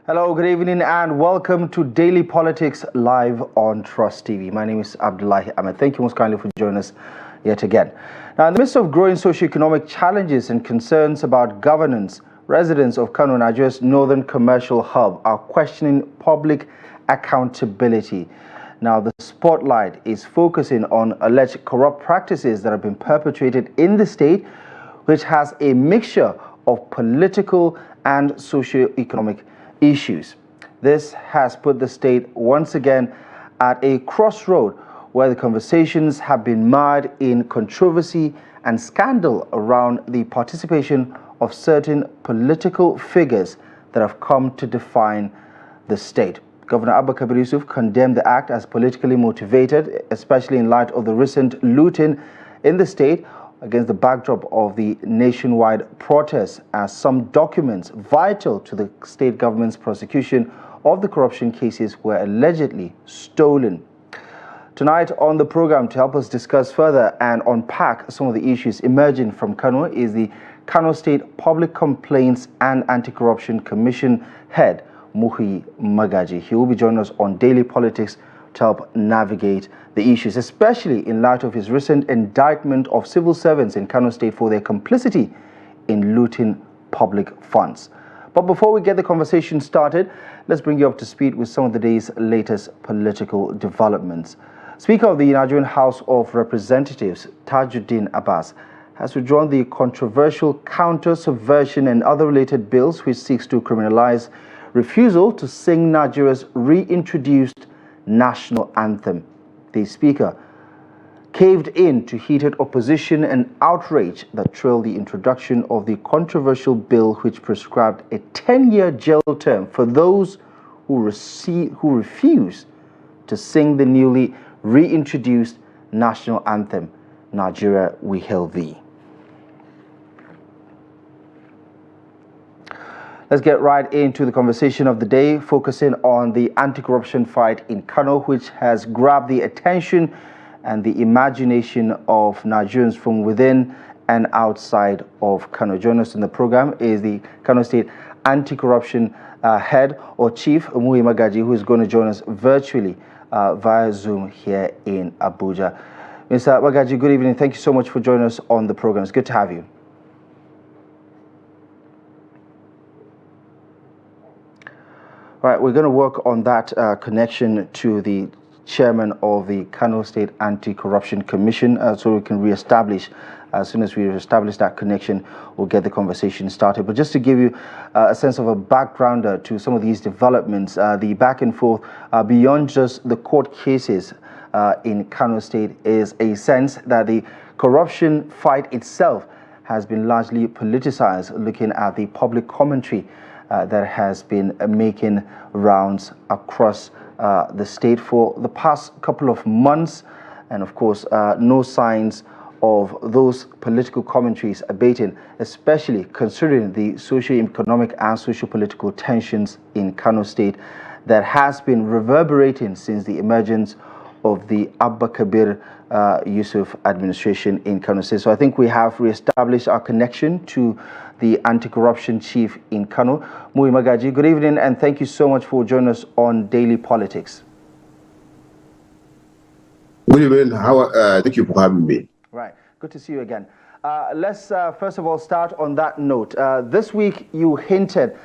Hello, good evening, and welcome to Daily Politics live on Trust TV. My name is Abdullahi Ahmed. Thank you most kindly for joining us yet again. Now, in the midst of growing socioeconomic challenges and concerns about governance, residents of Kano, Nigeria's northern commercial hub, are questioning public accountability. Now, the spotlight is focusing on alleged corrupt practices that have been perpetrated in the state, which has a mixture of political and socio-economic issues. This has put the state once again at a crossroad where the conversations have been mired in controversy and scandal around the participation of certain political figures that have come to define the state. Governor Abdullahi Yusuf condemned the act as politically motivated, especially in light of the recent looting in the state against the backdrop of the nationwide protests, as some documents vital to the state government's prosecution of the corruption cases were allegedly stolen. Tonight on the program, to help us discuss further and unpack some of the issues emerging from Kano, is the Kano State Public Complaints and Anti-Corruption Commission head, Muhuyi Magaji. He will be joining us on Daily Politics to help navigate the issues, especially in light of his recent indictment of civil servants in Kano State for their complicity in looting public funds. But before we get the conversation started, let's bring you up to speed with some of the day's latest political developments. Speaker of the Nigerian House of Representatives, Tajuddin Abbas, has withdrawn the controversial counter-subversion and other related bills which seeks to criminalize refusal to sing Nigeria's reintroduced national anthem. The speaker caved in to heated opposition and outrage that trailed the introduction of the controversial bill which prescribed a 10-year jail term for those who refuse to sing the newly reintroduced national anthem, Nigeria We Hail Thee. Let's get right into the conversation of the day, focusing on the anti-corruption fight in Kano, which has grabbed the attention and the imagination of Nigerians from within and outside of Kano. Joining us in the program is the Kano State Anti-Corruption Head or Chief, Muhuyi Magaji, who is going to join us virtually via Zoom here in Abuja. Mr. Magaji, good evening. Thank you so much for joining us on the program. It's good to have you. Right, we're going to work on that connection to the chairman of the Kano State Anti-Corruption Commission so we can reestablish. As soon as we establish that connection, we'll get the conversation started. But just to give you a sense of a background to some of these developments, the back and forth beyond just the court cases in Kano State is a sense that the corruption fight itself has been largely politicized, looking at the public commentary that has been making rounds across the state for the past couple of months. And of course, no signs of those political commentaries abating, especially considering the socio-economic and socio-political tensions in Kano State that has been reverberating since the emergence of the Abdullahi Yusuf administration in Kano State. So I think we have reestablished our connection to the anti-corruption chief in Kano, Muhuyi Magaji. Good evening, and thank you so much for joining us on Daily Politics. Good evening. Thank you for having me. Right, good to see you again. Let's first of all start on that note. This week you hinted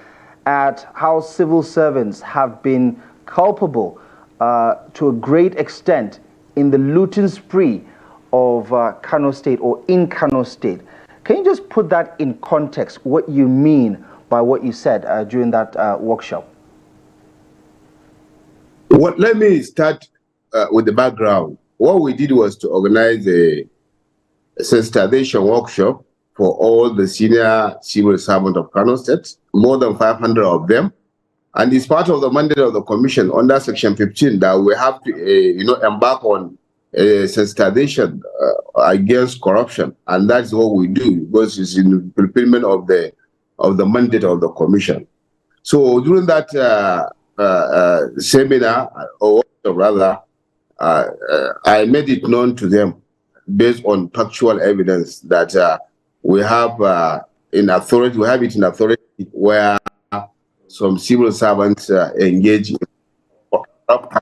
at how civil servants have been culpable to a great extent in the looting spree of Kano State, or in Kano State. Can you just put that in context, what you mean by what you said during that workshop? Well, let me start with the background. What we did was to organize a sensitization workshop for all the senior civil servants of Kano State, more than 500 of them. And it's part of the mandate of the commission under Section 15 that we have to, embark on sensitization against corruption, and that's what we do because it's in the fulfillment of the mandate of the commission. So during that seminar, or rather, I made it known to them based on factual evidence that we have in authority. We have it in authority where some civil servants engage in corrupt.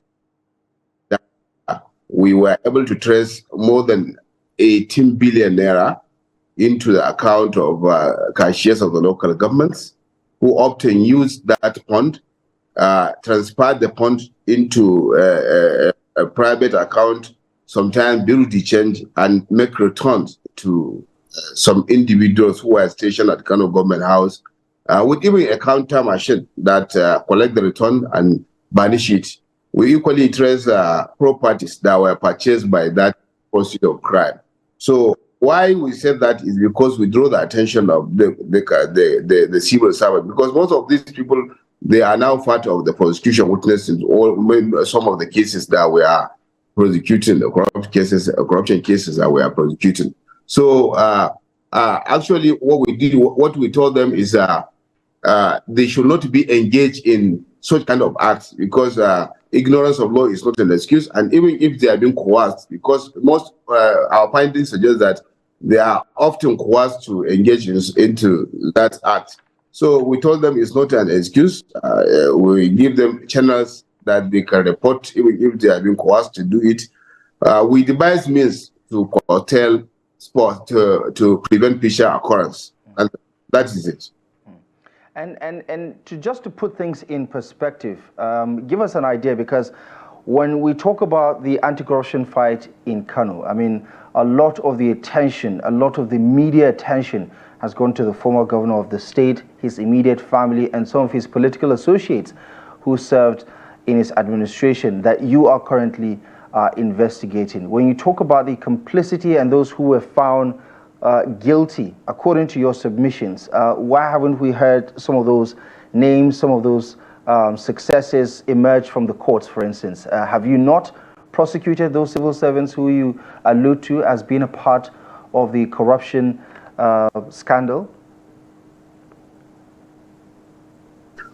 We were able to trace more than 18 billion naira into the account of cashiers of the local governments who often use that fund, transfer the fund into a private account, sometimes build the change and make returns to some individuals who are stationed at Kano government house with even a counter machine that collect the return and banish it. We equally trace properties that were purchased by that proceed of crime. So why we said that is because we draw the attention of the civil servant, because most of these people, they are now part of the prosecution witnesses or some of the cases that we are prosecuting, the corruption cases that we are prosecuting. So actually what we told them is they should not be engaged in such kind of acts, because ignorance of law is not an excuse. And even if they are being coerced, because most our findings suggest that they are often coerced to engage into that act. So we told them it's not an excuse. We give them channels that they can report even if they are being coerced to do it. We devise means to curtail sport to prevent future occurrence, and that is it. And to put things in perspective, give us an idea, because when we talk about the anti-corruption fight in Kano, I mean, a lot of the attention, a lot of the media attention has gone to the former governor of the state, his immediate family, and some of his political associates who served in his administration that you are currently investigating. When you talk about the complicity and those who were found guilty, according to your submissions, why haven't we heard some of those names, some of those successes emerge from the courts, for instance? Have you not prosecuted those civil servants who you allude to as being a part of the corruption scandal?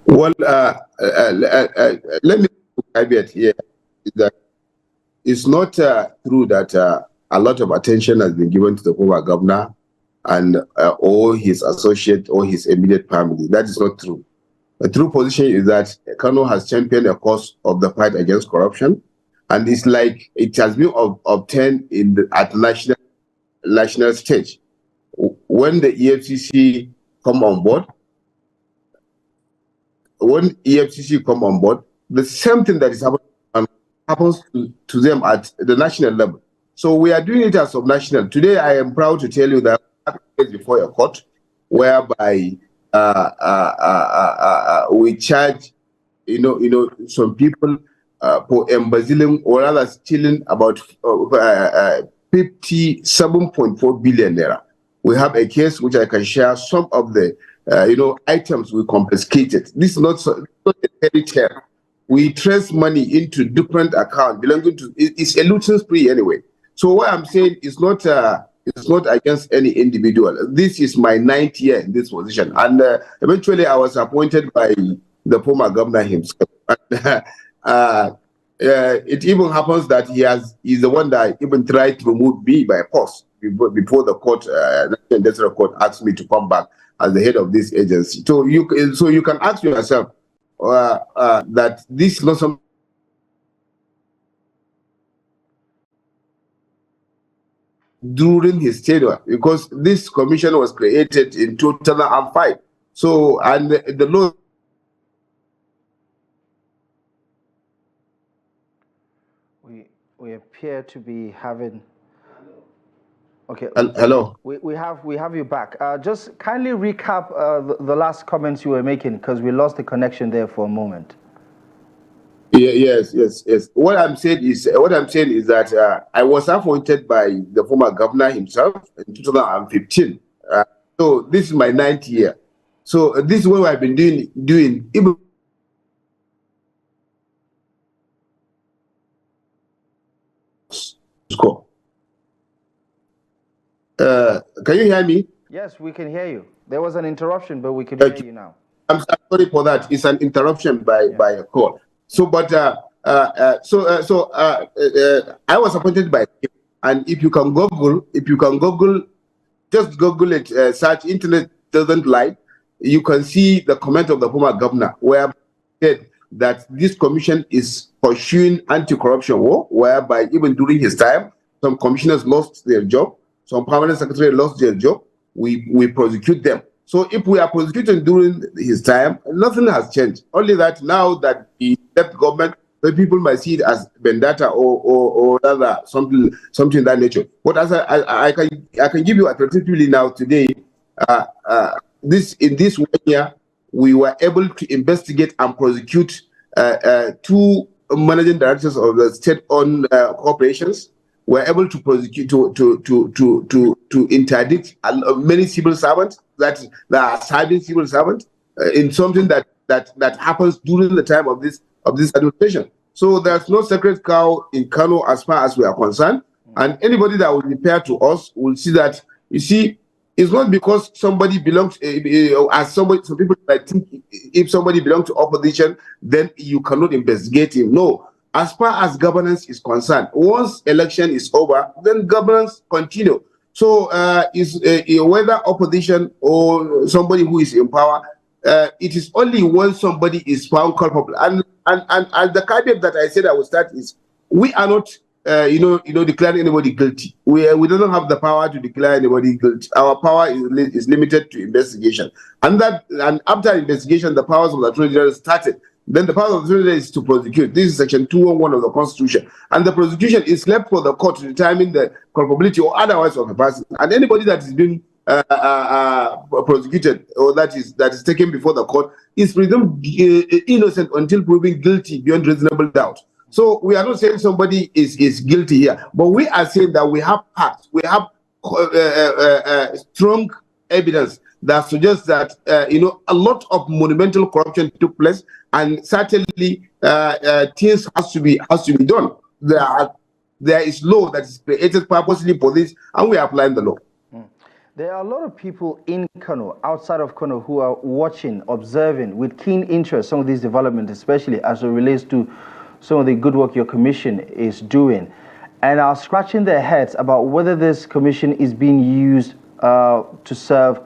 Well, let me caveat here that it's not true that a lot of attention has been given to the former governor and or his associate or his immediate family. That is not true. The true position is that Kano has championed a cause of the fight against corruption, and it's like it has been obtained at national stage. When the EFCC come on board, the same thing that is happening happens to them at the national level. So we are doing it as of national. Today, I am proud to tell you that before a court, whereby we charge, some people for embezzling or rather stealing about 57.4 billion naira. We have a case which I can share some of the items we confiscated. This is not a fairy tale. We trace money into different accounts belonging to. It's a looting spree anyway. So what I'm saying is not against any individual. This is my 9th year in this position, and eventually I was appointed by the former governor himself. It even happens that he's the one that even tried to remove me by force before the court, the industrial court, asked me to come back as the head of this agency. So you can ask yourself that this is not something. During his tenure, because this commission was created in 2005. So, and the law. We appear to be having. Okay. Hello. We have you back. Just kindly recap the last comments you were making, because we lost the connection there for a moment. Yes. What I'm saying is that I was appointed by the former governor himself in 2015. So this is my 9th year. So this is what I've been doing even. Can you hear me? Yes, we can hear you. There was an interruption, but we can hear you now. I'm sorry for that. It's an interruption by a call. So, but I was appointed by him, and if you can Google, just Google it. Search internet doesn't lie. you can see the comment of the former governor, where he said that this commission is pursuing anti-corruption war, whereby even during his time, some commissioners lost their job, some permanent secretary lost their job. We prosecute them. So if we are prosecuting during his time, nothing has changed. Only that now that he left government, the people might see it as vendetta or rather something in that nature. But as I can give you alternatively now today, in this 1 year, we were able to investigate and prosecute 2 managing directors of the state-owned corporations. We're able to prosecute to interdict many civil servants that are serving civil servants in something that happens during the time of this administration. So there's no sacred cow in Kano as far as we are concerned. And anybody that will repair to us will see that, you see, it's not because somebody belongs, some people might think if somebody belongs to opposition, then you cannot investigate him. No, as far as governance is concerned, once election is over, then governance continue. So whether opposition or somebody who is in power, it is only when somebody is found culpable. And the caveat that I said I will start is, we are not declaring anybody guilty. We don't have the power to declare anybody guilty. Our power is limited to investigation, and after investigation, the powers of the Attorney General started. Then the power of the Attorney General is to prosecute. This is Section 211 of the Constitution, and the prosecution is left for the court to determine the culpability or otherwise of a person. And anybody that is being prosecuted or that is taken before the court is presumed innocent until proven guilty beyond reasonable doubt. So we are not saying somebody is guilty here, but we are saying that we have facts, we have strong evidence that suggests that a lot of monumental corruption took place, and certainly things has to be done. There is law that is created purposely for this, and we are applying the law. There are a lot of people in Kano, outside of Kano, who are watching, observing with keen interest some of these developments, especially as it relates to some of the good work your commission is doing, and are scratching their heads about whether this commission is being used to serve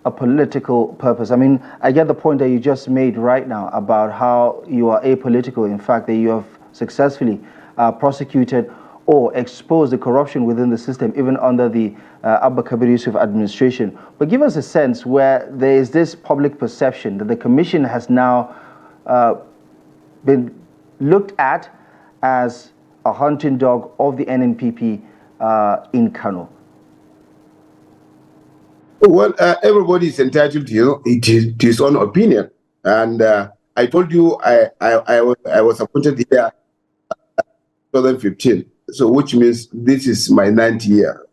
a political purpose. I mean, I get the point that you just made right now about how you are apolitical. In fact, that you have successfully prosecuted or exposed the corruption within the system, even under the Abba Kabir Yusuf administration. But give us a sense where there is this public perception that the commission has now been looked at as a hunting dog of the NNPP in Kano. Well, everybody is entitled to his own opinion, and I told you I was appointed here in 2015, so which means this is my 9th year.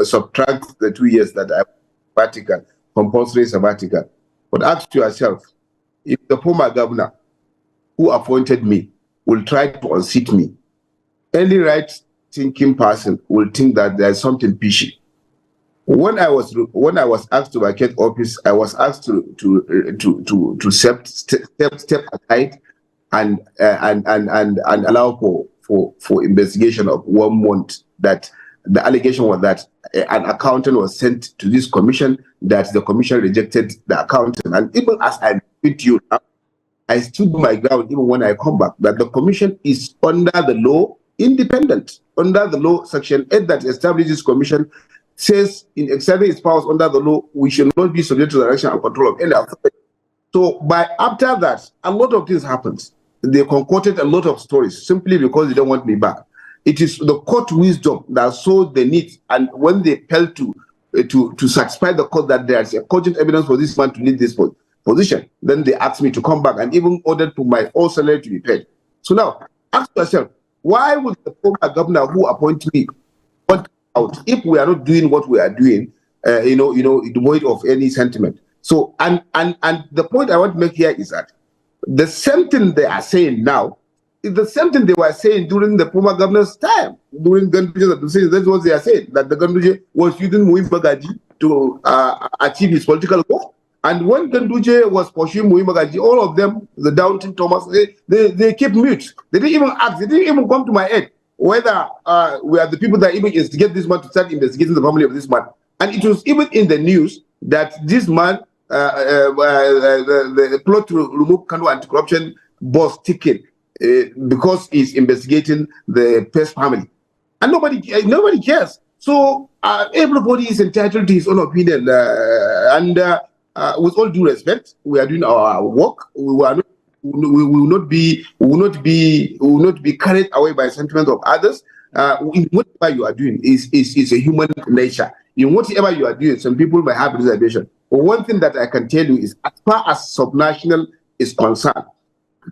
Subtract the 2 years that I sabbatical, compulsory sabbatical. But ask yourself, if the former governor who appointed me will try to unseat me, any right-thinking person will think that there's something fishy. When I was asked to vacate office, I was asked to step aside and allow for investigation of 1 month. That the allegation was that an accountant was sent to this commission, that the commission rejected the accountant. And even as I speak to you now, I stood my ground even when I come back, that the commission is under the law, independent. Under the law, Section 8 that establishes commission says, in exercising its powers under the law, we should not be subject to the direction and control of any authority. So after that, a lot of things happened. They concocted a lot of stories simply because they don't want me back. It is the court wisdom that saw the need, and when they failed to satisfy the court that there is a cogent evidence for this man to lead this position, then they asked me to come back and even ordered for my whole salary to be paid. So now, ask yourself, why would the former governor who appointed me want out if we are not doing what we are doing, devoid of any sentiment? So, and the point I want to make here is that the same thing they are saying now is the same thing they were saying during the former governor's time. During Ganduje's administration, that's what they are saying, that the Ganduje was using Magaji to achieve his political goal. And when Ganduje was pursuing Magaji, all of them, the Downton Thomas, they kept mute. They didn't even ask. They didn't even come to my aid whether we are the people that even instigate this man to start investigating the family of this man. And it was even in the news that this man the plot to remove Kano anti-corruption boss ticket because he's investigating the Pest family, and nobody cares. So everybody is entitled to his own opinion, and with all due respect, we are doing our work. We will not be carried away by sentiment of others. In whatever you are doing is a human nature. In whatever you are doing, some people may have reservation. But one thing that I can tell you is, as far as subnational is concerned,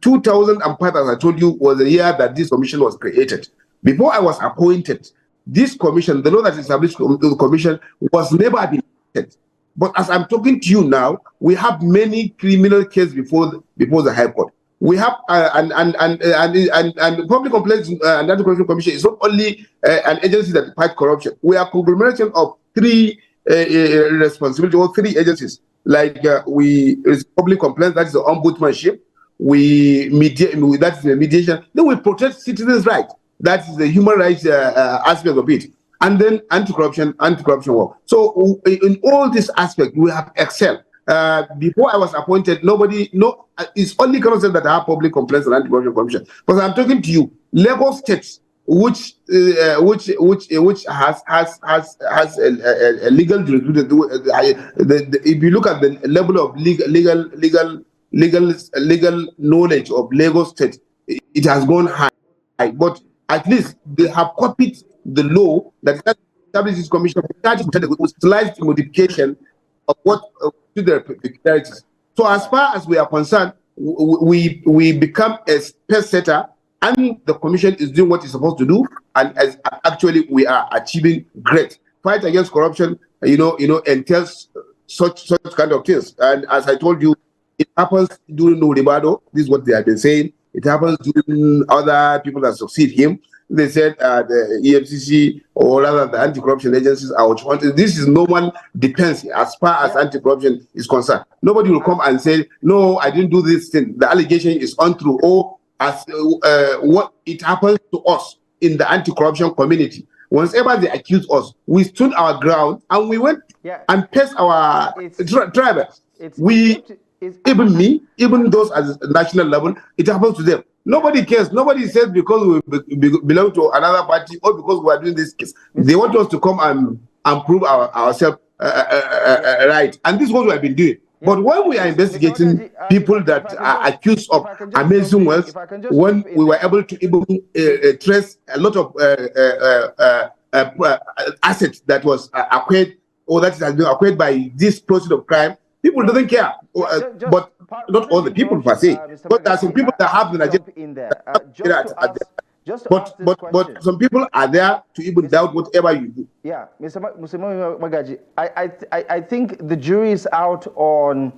2005, as I told you, was the year that this commission was created. Before I was appointed, this commission, the law that established the commission, was never been appointed. But as I'm talking to you now, we have many criminal cases before the High Court. We have and Public Complaints and Anti-Corruption Commission is not only an agency that fights corruption. We are conglomeration of three responsibilities or three agencies. Like Public Complaints, that is the ombudsmanship. We mediate, that is the mediation. Then we protect citizens' rights. That is the human rights aspect of it. And then anti-corruption work. So in all these aspects, we have excelled. Before I was appointed, it's only Kano State that have Public Complaints and Anti-Corruption Commission. But I'm talking to you, Lagos State, which has a legal jurisdiction. If you look at the level of legal knowledge of Lagos State, it has gone high. But at least they have copied the law that establishes this commission with slight modification of what to their peculiarities. So as far as we are concerned, we become a pace setter, and the commission is doing what it's supposed to do, and as actually we are achieving great. Fight against corruption, entails such kind of things. And as I told you, it happens during Nuribado. This is what they have been saying. It happens during other people that succeed him. They said the EFCC, or rather the anti-corruption agencies, are which one. This is no one depends as far as anti-corruption is concerned. Nobody will come and say, no, I didn't do this thing. The allegation is untrue. Or as what it happens to us in the anti-corruption community. Whenever they accuse us, we stood our ground and we went and faced our tribes. Even those at the national level, it happens to them. Nobody cares. Nobody says because we belong to another party or because we are doing this case. They want us to come and prove ourselves right. And this is what we have been doing. But when we are investigating people that are accused of amazing wealth, when we were able to even trace a lot of assets that was acquired, or that has been acquired by this process of crime, people don't care. But not all the people per se. But there are some people that have the agenda. But some people are there to even doubt whatever you do. Yeah, Mr. Magaji, I think the jury is out on,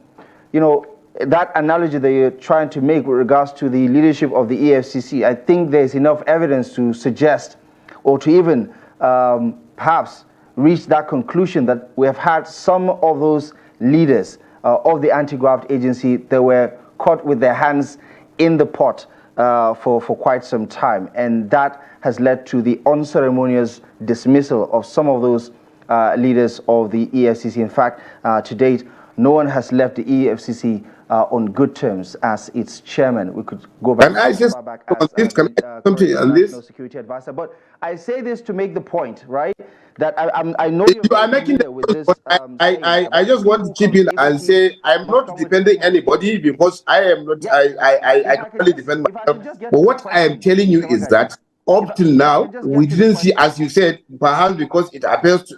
that analogy that you're trying to make with regards to the leadership of the EFCC. I think there's enough evidence to suggest, or to even perhaps reach that conclusion, that we have had some of those leaders of the anti-graft agency that were caught with their hands in the pot for quite some time, and that has led to the unceremonious dismissal of some of those leaders of the EFCC. In fact, to date, no one has left the EFCC on good terms as its chairman. We could go back. And I just something on this. No security advisor, but I say this to make the point, right? That I know you are making the with this. I just want to chip in and say I'm not defending anybody, because I am not. I can only defend myself. But what I am telling you is that up till now we didn't see, as you said, perhaps because it happens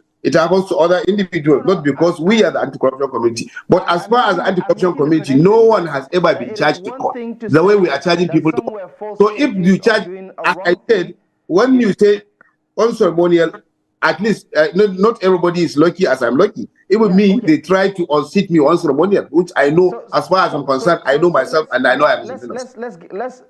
to other individuals, not because we are the anti-corruption committee. But as far as the anti-corruption committee, no one has ever been charged in court the way we are charging people to court. So if you charge, as I said, when you say unceremonial, at least not everybody is lucky as I'm lucky. Even me, they try to unseat me unceremonial, which I know, as far as I'm concerned, I know myself and I know I'm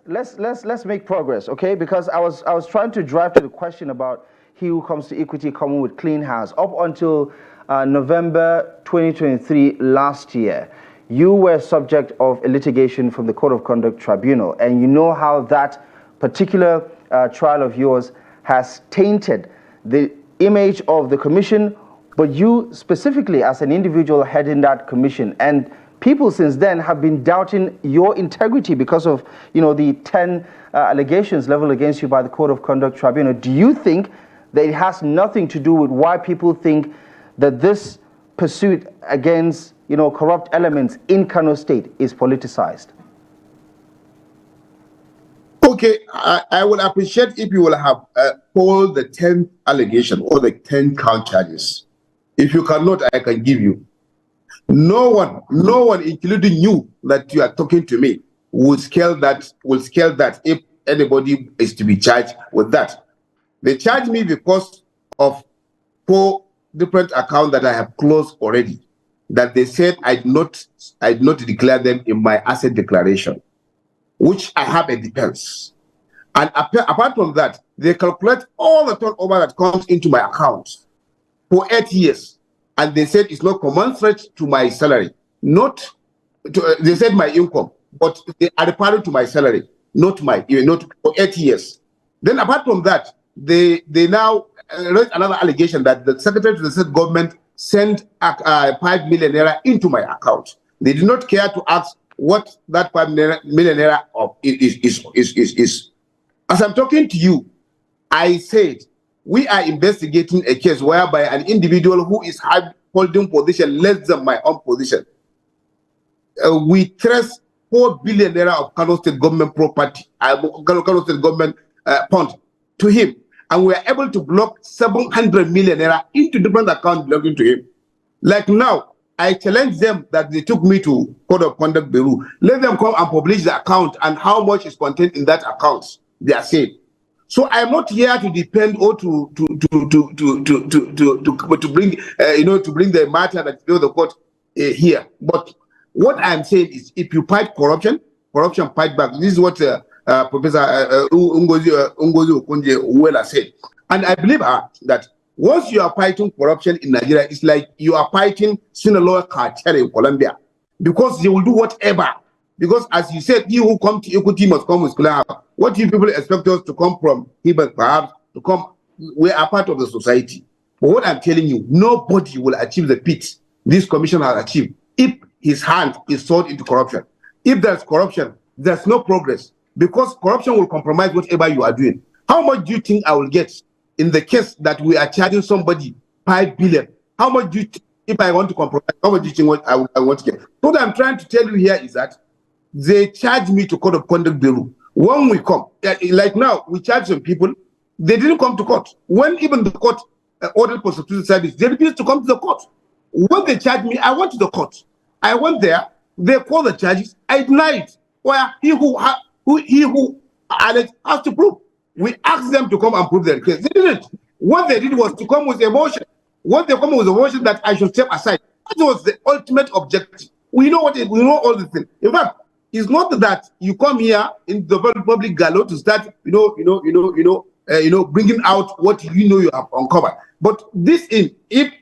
let's make progress, okay? Because I was trying to drive to the question about he who comes to equity coming with clean hands. Up until November 2023 last year, you were subject of a litigation from the Code of Conduct Tribunal, and you know how that particular trial of yours has tainted the image of the commission, but you specifically as an individual heading that commission, and people since then have been doubting your integrity because of, the 10 allegations leveled against you by the Code of Conduct Tribunal. Do you think that it has nothing to do with why people think that this pursuit against, corrupt elements in Kano State is politicized? Okay, I will appreciate if you will have all the 10 allegations or the 10 count charges. If you cannot, I can give you. No one, including you, that you are talking to me, will scale that if anybody is to be charged with that. They charge me because of 4 different accounts that I have closed already, that they said I did not declare them in my asset declaration, which I have a defense. And apart from that, they calculate all the turnover that comes into my account for 8 years. And they said it's not commensurate to my salary. They said my income, but they are referring to my salary, not for 8 years. Then apart from that, they now raise another allegation that the Secretary to the State Government sent 5 million naira into my account. They did not care to ask what that 5 million naira is. As I'm talking to you, I said we are investigating a case whereby an individual who is holding position less than my own position, we trace 4 billion naira of Kano State government property, Kano State government fund to him, and we are able to block 700 million naira into different accounts belonging to him. Like now, I challenge them that they took me to Code of Conduct Bureau. Let them come and publish the account and how much is contained in that account. They are saying. So I am not here to depend or to bring the matter that the court here. But what I am saying is, if you fight corruption, corruption fight back. This is what Professor Ngozi Okonjo-Iweala said, and I believe that once you are fighting corruption in Nigeria, it's like you are fighting Sinaloa cartel in Colombia, because they will do whatever. Because as you said, you who come to equity must come with clear. What do you people expect us to come from? Perhaps to come, we are part of the society. But what I'm telling you, nobody will achieve the peak this commission has achieved if his hand is sought into corruption. If there's corruption, there's no progress, because corruption will compromise whatever you are doing. How much do you think I will get in the case that we are charging somebody 5 billion? How much do you think, if I want to compromise, how much do you think I want to get? So what I'm trying to tell you here is that they charge me to Code of Conduct Bureau. When we come, like now, we charge some people, they didn't come to court. When even the court ordered prosecution service, they refused to come to the court. When they charged me, I went to the court. I went there, they called the charges, I denied. Where he who alleged has to prove. We asked them to come and prove their case. They didn't. What they did was to come with a motion. What they come with a motion that I should step aside. That was the ultimate objective. We know we know all the things. In fact, it's not that you come here in the public galore to start, bringing out what you have uncovered. But this if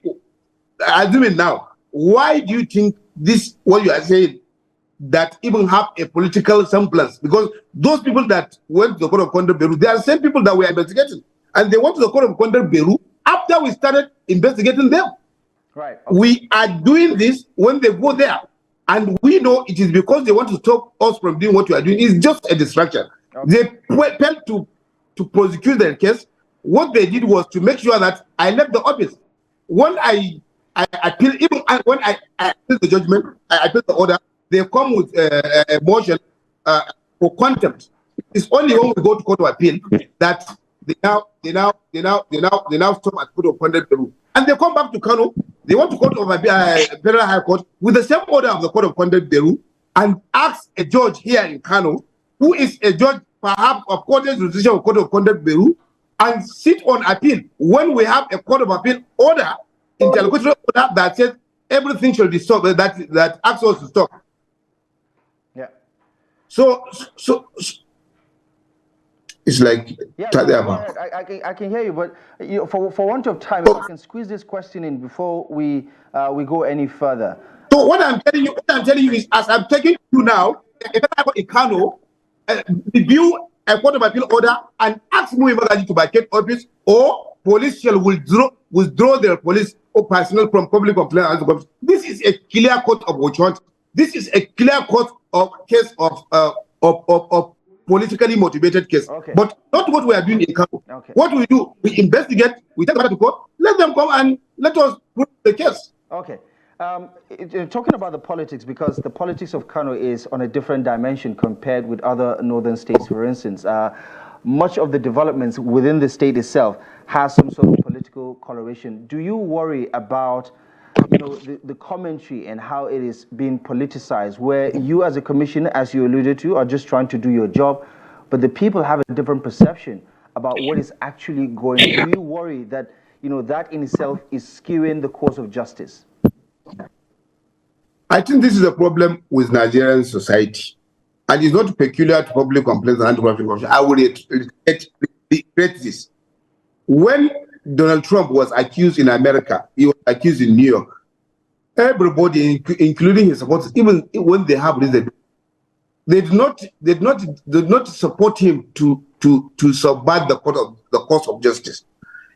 assuming now, why do you think this, what you are saying, that even have a political semblance? Because those people that went to the Code of Conduct Bureau, they are the same people that we are investigating, and they went to the Code of Conduct Bureau after we started investigating them. Right. Okay. We are doing this when they go there. And we know it is because they want to stop us from doing what we are doing. It's just a distraction. Okay. They failed to prosecute their case. What they did was to make sure that I left the office. When I appeal, even when I appeal the judgment, I appeal the order, they come with a motion for contempt. It's only when we go to court of appeal that they now stop at Court of Conduct Bureau. And they come back to Kano. They want to go to Federal High Court with the same order of the Court of Conduct Bureau and ask a judge here in Kano, who is a judge perhaps of Court of Conduct Bureau, and sit on appeal when we have a Court of Appeal order, interlocutory order that says everything should be stopped, that asks us to stop. Yeah. So it's like, yeah, I can hear you, but for want of time, if I can squeeze this question in before we go any further. So what I'm telling you is, as I'm taking you now, if I go in Kano, review a Court of Appeal order and ask Muhuyi Magaji to vacate office, or police shall withdraw their police personal from public complaint. This is a clear cut of which one. This is a clear cut of case of politically motivated case. Okay. But not what we are doing in Kano. Okay. What we do, we investigate, we take them to court, let them come and let us prove the case. Okay. Talking about the politics, because the politics of Kano is on a different dimension compared with other northern states, for instance. Much of the developments within the state itself has some sort of political coloration. Do you worry about, the commentary and how it is being politicized, where you as a commissioner, as you alluded to, are just trying to do your job, but the people have a different perception about what is actually going on? Do you worry that, that in itself is skewing the course of justice? I think this is a problem with Nigerian society. And it's not peculiar to public complaints and anti-corruption commission. I will reiterate this. When Donald Trump was accused in America, he was accused in New York. Everybody, including his supporters, even when they have reason, they did not support him to subvert the course of justice.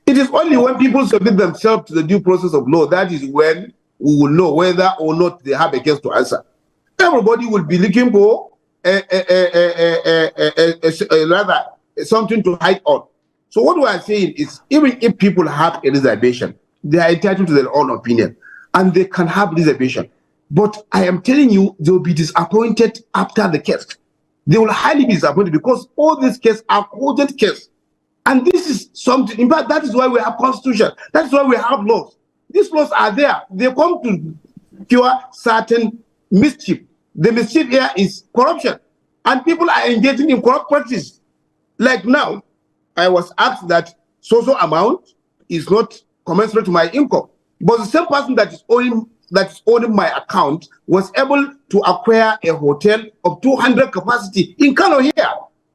It is only when people submit themselves to the due process of law that is when we will know whether or not they have a case to answer. Everybody will be looking for rather something to hide on. So what we are saying is, even if people have a reservation, they are entitled to their own opinion, and they can have reservation. But I am telling you, they will be disappointed after the case. They will highly be disappointed because all these cases are urgent cases. And this is something, in fact, that is why we have constitution. That is why we have laws. These laws are there. They come to cure certain mischief. The mischief here is corruption. And people are engaging in corrupt practice. Like now, I was asked that social amount is not commensurate to my income. But the same person that is owning my account was able to acquire a hotel of 200 capacity in Kano here,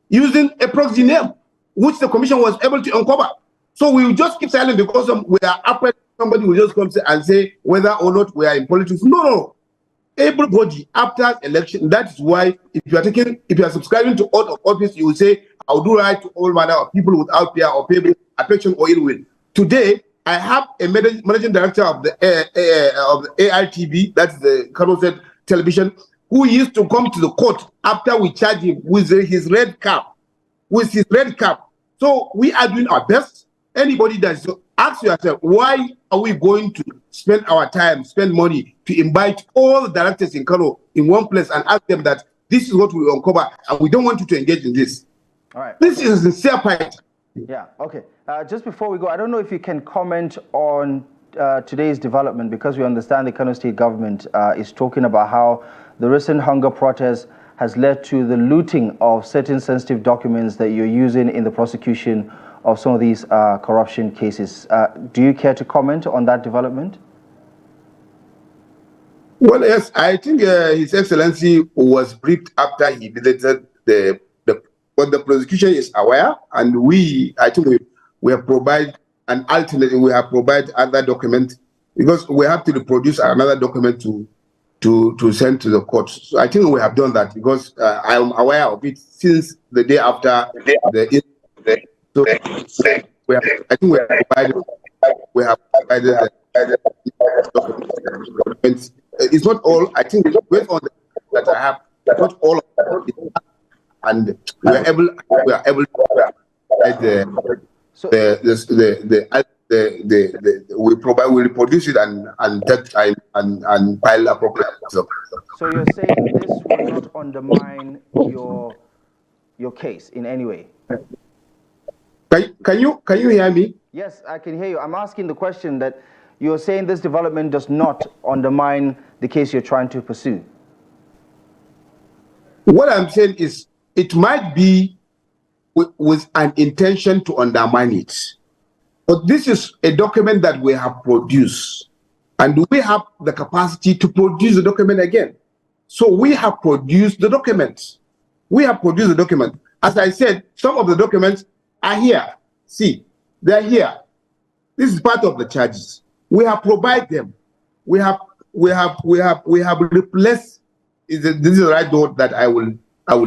using a proxy name, which the commission was able to uncover. So we will just keep silent because we are afraid somebody will just come and say whether or not we are in politics. No. Everybody after election, that is why if you are subscribing to oath of office, you will say, I'll do right to all manner of people without fear or favor, affection or ill will. Today, I have a managing director of the ARTV, that's the Kano State Television, who used to come to the court after we charge him with his red cap. So we are doing our best. Anybody that ask yourself, why are we going to spend our time, spend money to invite all the directors in Kano in one place and ask them that this is what we uncover and we don't want you to engage in this? All right. This is a sincere point. Yeah, okay. Just before we go, I don't know if you can comment on today's development, because we understand the Kano State government is talking about how the recent hunger protest has led to the looting of certain sensitive documents that you're using in the prosecution of some of these corruption cases. Do you care to comment on that development? Well, yes, I think His Excellency was briefed after he visited but the prosecution is aware, and I think we have provided an alternative. We have provided other document because we have to reproduce another document to send to the court. So I think we have done that because I am aware of it since the day after the. So I think we have provided documents. It's not all. I think based on that I have, not all of it. And we are able to we reproduce it and take time and file appropriate. So you're saying this will not undermine your case in any way? Can you hear me? Yes, I can hear you. I'm asking the question that you're saying this development does not undermine the case you're trying to pursue. What I'm saying is, it might be with an intention to undermine it. But this is a document that we have produced. And we have the capacity to produce the document again. So we have produced the document. As I said, some of the documents are here. See, they're here. This is part of the charges. We have provided them. We have replaced. This is the right word that I will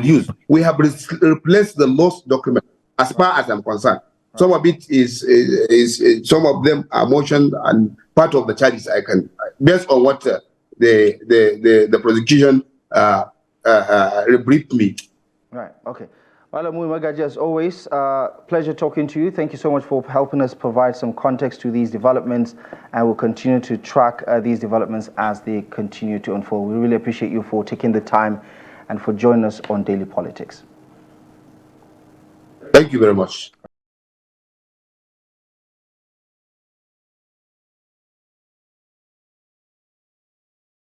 use. We have replaced the lost document, as far as I'm concerned. Some of it is some of them are motion, and part of the charges I can, based on what the prosecution briefed me. Right. Okay. Well, Muhuyi Magaji, as always, pleasure talking to you. Thank you so much for helping us provide some context to these developments, and we'll continue to track these developments as they continue to unfold. We really appreciate you for taking the time and for joining us on Daily Politics. Thank you very much.